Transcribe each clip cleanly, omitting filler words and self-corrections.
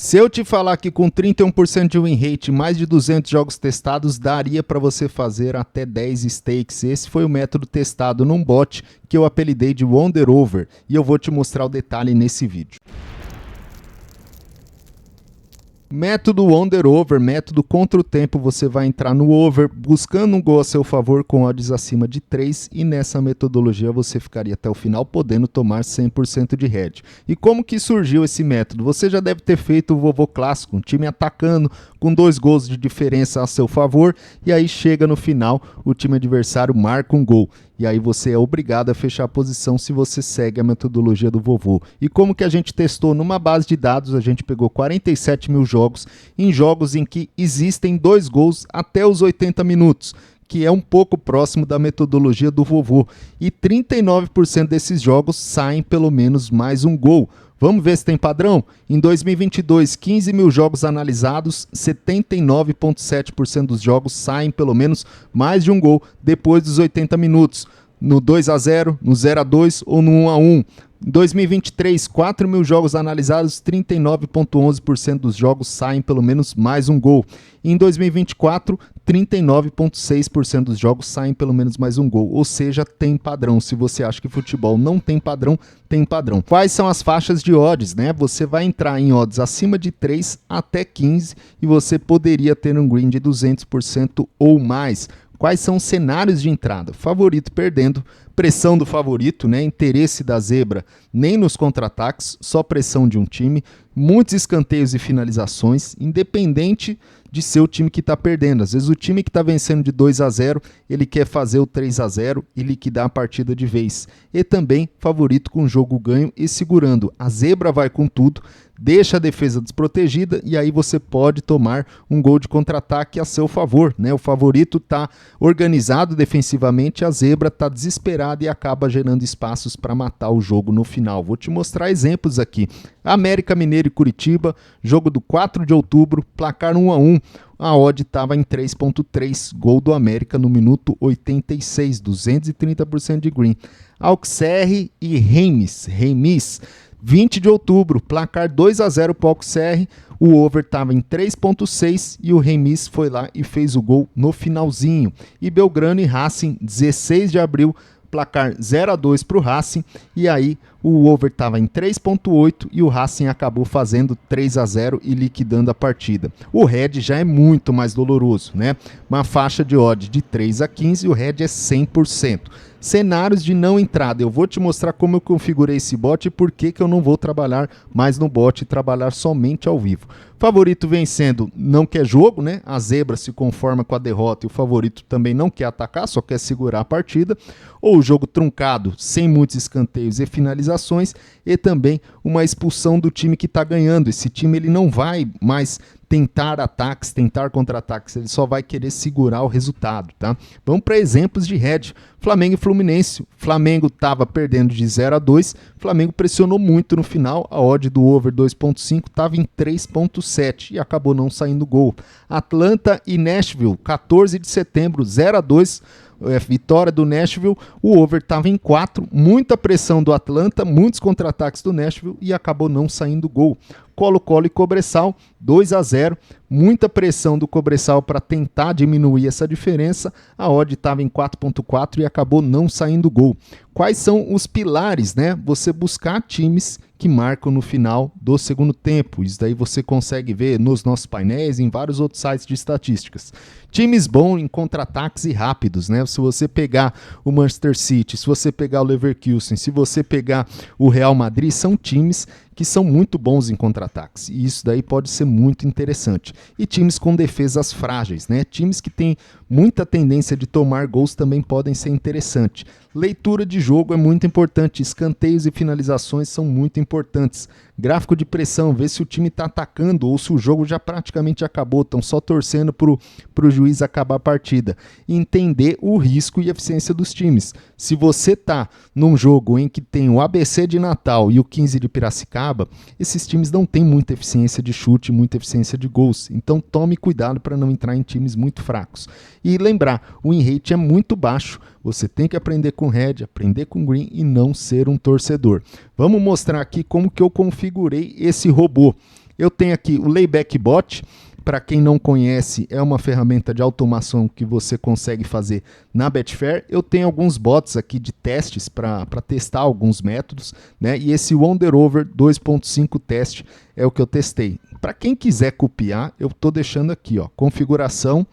Se eu te falar que com 31% de win rate, mais de 200 jogos testados, daria para você fazer até 10 stakes. Esse foi o método testado num bot que eu apelidei de Wonder Over e eu vou te mostrar o detalhe nesse vídeo. Método Wonder Over, método contra o tempo, você vai entrar no over, buscando um gol a seu favor com odds acima de 3 e nessa metodologia você ficaria até o final podendo tomar 100% de head. E como que surgiu esse método? Você já deve ter feito o vovô clássico, um time atacando com 2 gols de diferença a seu favor e aí chega no final, o time adversário marca um gol. E aí você é obrigado a fechar a posição se você segue a metodologia do vovô. E como que a gente testou numa base de dados, a gente pegou 47 mil jogos, em jogos em que existem 2 gols até os 80 minutos, que é um pouco próximo da metodologia do vovô. E 39% desses jogos saem pelo menos mais um gol. Vamos ver se tem padrão? Em 2022, 15 mil jogos analisados, 79,7% dos jogos saem pelo menos mais de um gol depois dos 80 minutos. No 2-0, no 0-2 ou no 1-1. Em 2023, 4 mil jogos analisados, 39,11% dos jogos saem pelo menos mais um gol. Em 2024, 39,6% dos jogos saem pelo menos mais um gol. Ou seja, tem padrão. Se você acha que futebol não tem padrão, tem padrão. Quais são as faixas de odds, né? Você vai entrar em odds acima de 3 até 15 e você poderia ter um green de 200% ou mais. Quais são os cenários de entrada? Favorito perdendo, pressão do favorito, né? Interesse da zebra nem nos contra-ataques, só pressão de um time, muitos escanteios e finalizações, independente de ser o time que está perdendo. Às vezes o time que está vencendo de 2-0, ele quer fazer o 3-0 e liquidar a partida de vez. E também favorito com jogo ganho e segurando. A zebra vai com tudo, deixa a defesa desprotegida e aí você pode tomar um gol de contra-ataque a seu favor, né? O favorito está organizado defensivamente, a zebra está desesperada e acaba gerando espaços para matar o jogo no final. Vou te mostrar exemplos aqui. América Mineiro e Curitiba, jogo do 4 de outubro, placar 1-1. A odd estava em 3,3, gol do América no minuto 86, 230% de green. Auxerre e Remis, 20 de outubro, placar 2-0 para o Auxerre, o over estava em 3,6 e o Remis foi lá e fez o gol no finalzinho. E Belgrano e Racing, 16 de abril, placar 0-2 para o Racing, e aí o over estava em 3,8 e o Racing acabou fazendo 3-0 e liquidando a partida. O Red já é muito mais doloroso, né? Uma faixa de odd de 3 a 15 e o Red é 100%. Cenários de não entrada. Eu vou te mostrar como eu configurei esse bot e por que eu não vou trabalhar mais no bot e trabalhar somente ao vivo. Favorito vencendo não quer jogo, né? A zebra se conforma com a derrota e o favorito também não quer atacar, só quer segurar a partida. Ou o jogo truncado, sem muitos escanteios e finalizações, e também uma expulsão do time que está ganhando. Esse time ele não vai mais tentar ataques, tentar contra-ataques, ele só vai querer segurar o resultado, tá? Vamos para exemplos de head. Flamengo e Fluminense. Flamengo estava perdendo de 0-2, Flamengo pressionou muito no final, a odd do over 2,5 estava em 3,7 e acabou não saindo gol. Atlanta e Nashville, 14 de setembro, 0-2, vitória do Nashville, o over estava em 4, muita pressão do Atlanta, muitos contra-ataques do Nashville e acabou não saindo gol. Colo-Colo e Cobressal, 2-0, muita pressão do Cobressal para tentar diminuir essa diferença, a odd estava em 4,4 e acabou não saindo gol. Quais são os pilares, né? Você buscar times que marcam no final do segundo tempo. Isso daí você consegue ver nos nossos painéis e em vários outros sites de estatísticas. Times bons em contra-ataques e rápidos, né? Se você pegar o Manchester City, se você pegar o Leverkusen, se você pegar o Real Madrid, são times que são muito bons em contra-ataques. E isso daí pode ser muito interessante. E times com defesas frágeis, né? Times que têm muita tendência de tomar gols também podem ser interessantes. Leitura de jogo é muito importante. Escanteios e finalizações são muito importantes. Gráfico de pressão, ver se o time está atacando ou se o jogo já praticamente acabou, estão só torcendo para o juiz acabar a partida. E entender o risco e eficiência dos times. Se você está num jogo em que tem o ABC de Natal e o 15 de Piracicaba, esses times não têm muita eficiência de chute, muita eficiência de gols. Então tome cuidado para não entrar em times muito fracos. E lembrar, o win rate é muito baixo. Você tem que aprender com red, aprender com green e não ser um torcedor. Vamos mostrar aqui como que eu configurei esse robô. Eu tenho aqui o Layback Bot. Para quem não conhece, é uma ferramenta de automação que você consegue fazer na Betfair. Eu tenho alguns bots aqui de testes para testar alguns métodos, né? E esse Wonderover 2.5 teste é o que eu testei. Para quem quiser copiar, eu estou deixando aqui, ó, configuração,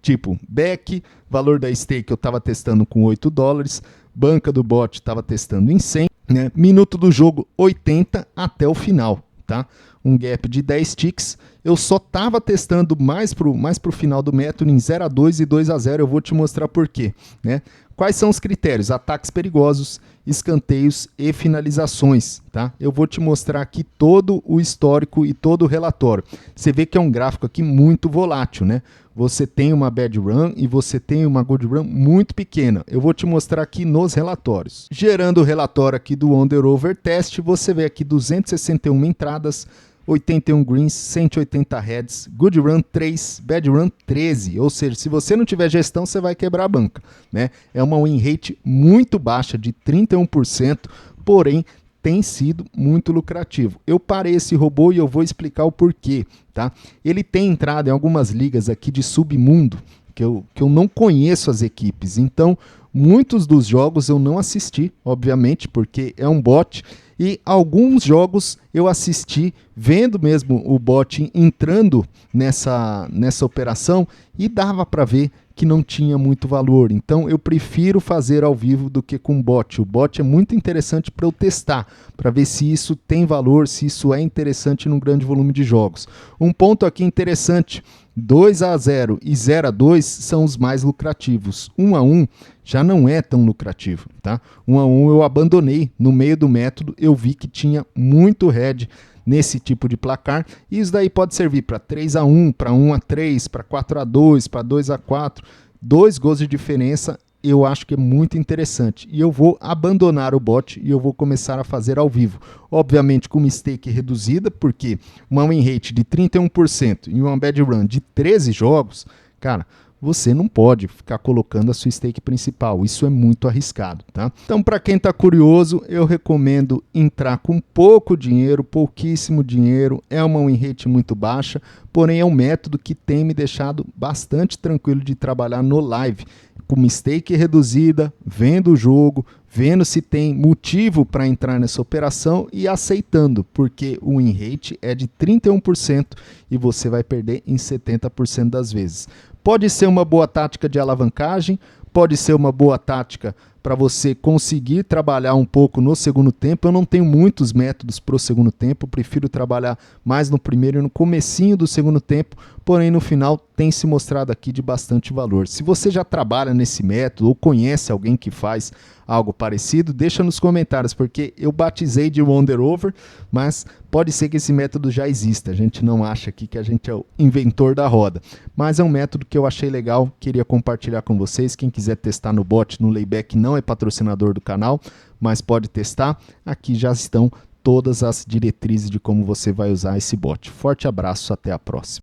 tipo back, valor da stake eu estava testando com $8, banca do bot estava testando em 100, né? Minuto do jogo 80 até o final, tá? Um gap de 10 ticks. Eu só estava testando mais pro final do método em 0-2 e 2-0. Eu vou te mostrar por quê, né? Quais são os critérios? Ataques perigosos, escanteios e finalizações, tá? Eu vou te mostrar aqui todo o histórico e todo o relatório. Você vê que é um gráfico aqui muito volátil, né? Você tem uma bad run e você tem uma good run muito pequena. Eu vou te mostrar aqui nos relatórios. Gerando o relatório aqui do Wonderover Test, você vê aqui 261 entradas, 81 greens, 180 heads, good run 3, bad run 13, ou seja, se você não tiver gestão, você vai quebrar a banca, né? É uma win rate muito baixa, de 31%, porém tem sido muito lucrativo. Eu parei esse robô e eu vou explicar o porquê, tá? Ele tem entrado em algumas ligas aqui de submundo, que eu não conheço as equipes, então muitos dos jogos eu não assisti, obviamente, porque é um bot. E alguns jogos eu assisti vendo mesmo o bot entrando nessa operação e dava para ver que não tinha muito valor. Então eu prefiro fazer ao vivo do que com bot. O bot é muito interessante para eu testar, para ver se isso tem valor, se isso é interessante num grande volume de jogos. Um ponto aqui interessante, 2-0 e 0-2 são os mais lucrativos. 1-1 já não é tão lucrativo, tá? 1-1 eu abandonei no meio do método, eu vi que tinha muito head nesse tipo de placar, e isso daí pode servir para 3-1, para 1-3, para 4-2, para 2-4, 2 gols de diferença. Eu acho que é muito interessante e eu vou abandonar o bot e eu vou começar a fazer ao vivo. Obviamente com uma stake reduzida, porque uma win rate de 31% e uma bad run de 13 jogos, cara, você não pode ficar colocando a sua stake principal, isso é muito arriscado, tá? Então, para quem está curioso, eu recomendo entrar com pouco dinheiro, pouquíssimo dinheiro, é uma win rate muito baixa, porém é um método que tem me deixado bastante tranquilo de trabalhar no live, com uma stake reduzida, vendo o jogo, vendo se tem motivo para entrar nessa operação e aceitando, porque o win rate é de 31% e você vai perder em 70% das vezes. Pode ser uma boa tática de alavancagem, pode ser uma boa tática para você conseguir trabalhar um pouco no segundo tempo. Eu não tenho muitos métodos para o segundo tempo, prefiro trabalhar mais no primeiro e no comecinho do segundo tempo, porém no final tem se mostrado aqui de bastante valor. Se você já trabalha nesse método ou conhece alguém que faz algo parecido, deixa nos comentários, porque eu batizei de Wonderover, mas pode ser que esse método já exista, a gente não acha aqui que a gente é o inventor da roda, mas é um método que eu achei legal, queria compartilhar com vocês. Quem quiser testar no bot, no Layback, não é patrocinador do canal, mas pode testar, aqui já estão todas as diretrizes de como você vai usar esse bot. Forte abraço, até a próxima.